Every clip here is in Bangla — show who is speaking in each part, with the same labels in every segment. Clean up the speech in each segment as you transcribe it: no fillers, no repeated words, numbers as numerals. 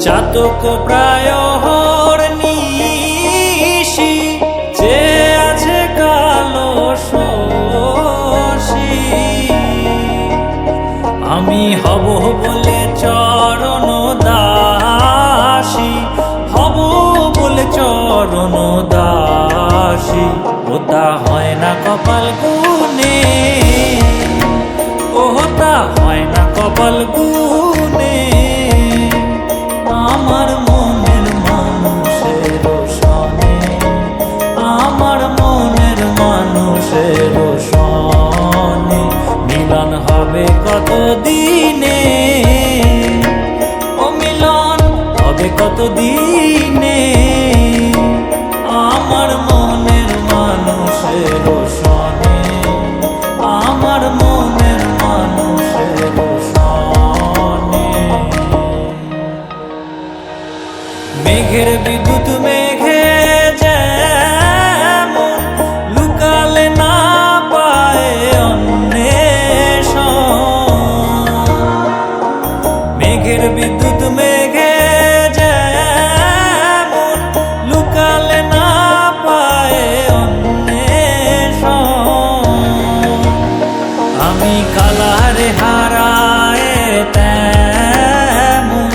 Speaker 1: চাতক প্রায় নিশি যে আছে কালো শশী, আমি হব বলে চরণ দাসী, হব বলে চরণ দাসী। ওটা হয় না কপাল গুনে, ওটা হয় না কপাল গুনে। আমার মনের মানুষের সনে, আমার মনের মানুষের সনে মিলন হবে কত দিনে, ও মিলন হবে কত দিনে। আমার মনের মানুষের সনে, আমার মনের মানুষের সনে। মেঘের বিদ্যুৎ মেঘে যেমন লুকালে না পায় অন্বেষণ, মেঘের বিদ্যুৎ মেঘে যেমন লুকালে না পায় অন্বেষণ। আমি কালারে হারায় তেমন,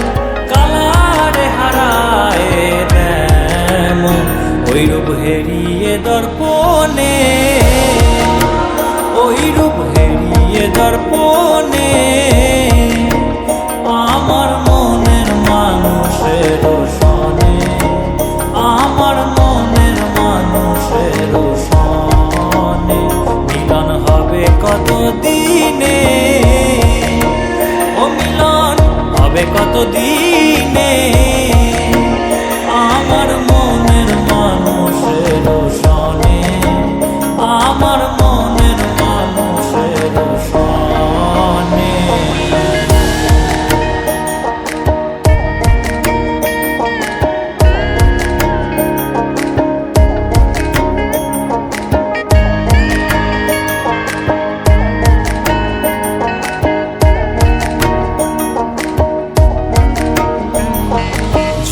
Speaker 1: কালারে হারায় তেমন ওই রূপ হেরিয়ে দর্পণে, ওই রূপ হেরিয়ে দর্পণে। আমার মনের মানুষের সনে, আমার মনের মানুষের সনে মিলন হবে কত দিনে, ও মিলন হবে কত দিনে। আমার মনের মানুষের সনে, আমার মনের মানুষের সনে।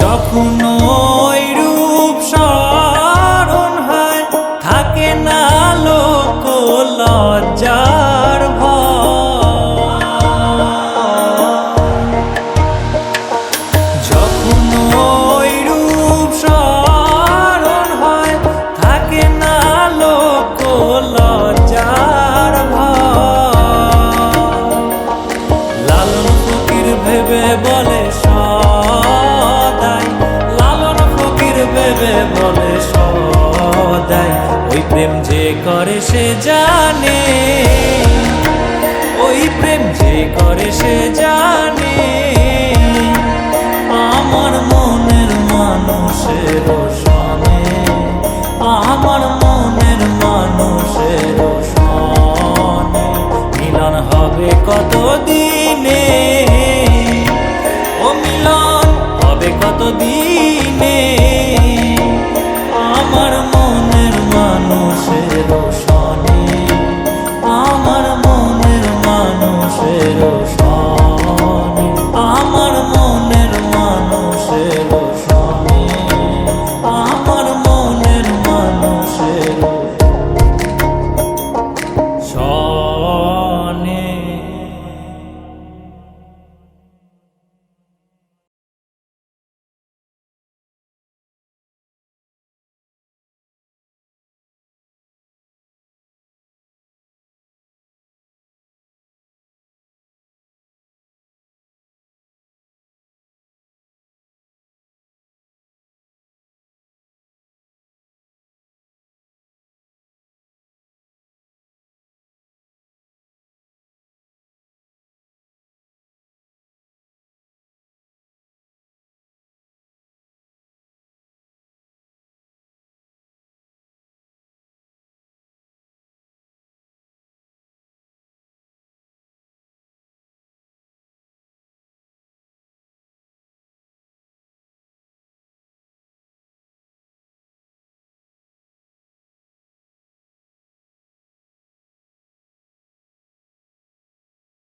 Speaker 1: যখন ওই রূপ স্মরণ হয় থাকে না লোক লজ্জার ভয়, যখন ওই রূপ স্মরণ হয় থাকে না লোক লজ্জার ভয়। লালন ফকির ভেবে বলে সদাই, লালন ফকির ভেবে বলে সদাই ওই প্রেম যে করে সে জানে, ওই প্রেম যে করে সে জানে। আমার মনের মানুষের সনে, আমার মনের মানুষের সনে মিলন হবে কত দিনে, ও মিলন হবে কত দিনে। আমার মনের মানুষের সনে, আমার মনের মানুষের সনে।